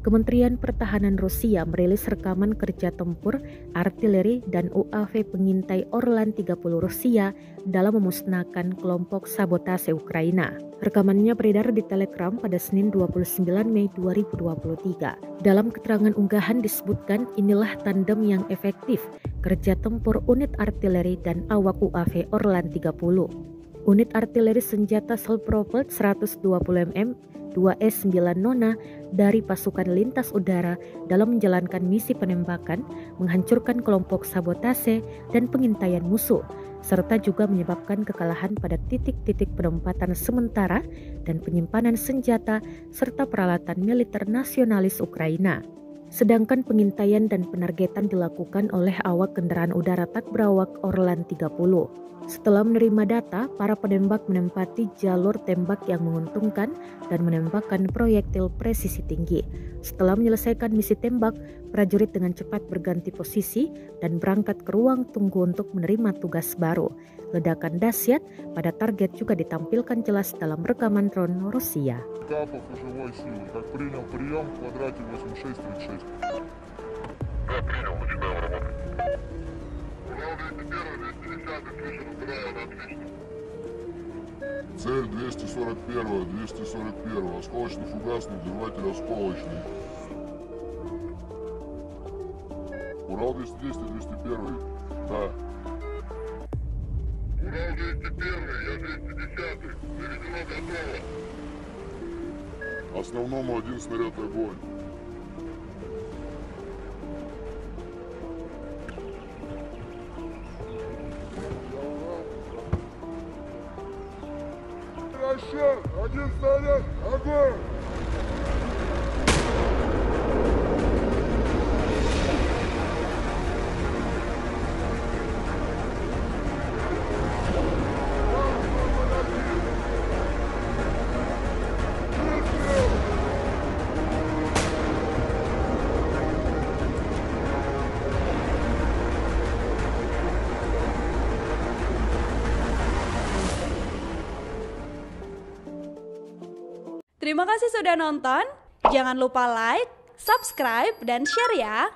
Kementerian Pertahanan Rusia merilis rekaman kerja tempur, artileri, dan UAV pengintai Orlan 30 Rusia dalam memusnahkan kelompok sabotase Ukraina. Rekamannya beredar di Telegram pada Senin 29 Mei 2023. Dalam keterangan unggahan disebutkan inilah tandem yang efektif kerja tempur unit artileri dan awak UAV Orlan 30. Unit artileri senjata self-propelled 120 mm 2S9 Nona dari pasukan lintas udara dalam menjalankan misi penembakan, menghancurkan kelompok sabotase dan pengintaian musuh, serta juga menyebabkan kekalahan pada titik-titik penempatan sementara dan penyimpanan senjata serta peralatan militer nasionalis Ukraina. Sedangkan pengintaian dan penargetan dilakukan oleh awak kendaraan udara tak berawak Orlan 30. Setelah menerima data, para penembak menempati jalur tembak yang menguntungkan dan menembakkan proyektil presisi tinggi. Setelah menyelesaikan misi tembak, prajurit dengan cepat berganti posisi dan berangkat ke ruang tunggu untuk menerima tugas baru. Ledakan dahsyat pada target juga ditampilkan jelas dalam rekaman drone Rusia. Цель 241, осколочно-фугасный взрыватель осколочный. Урал 210, 201, да. Урал 201, я 210, заведено готово. Основному один снаряд огонь. Расчет, один снаряд, огонь! Terima kasih sudah nonton. Jangan lupa like, subscribe, dan share ya.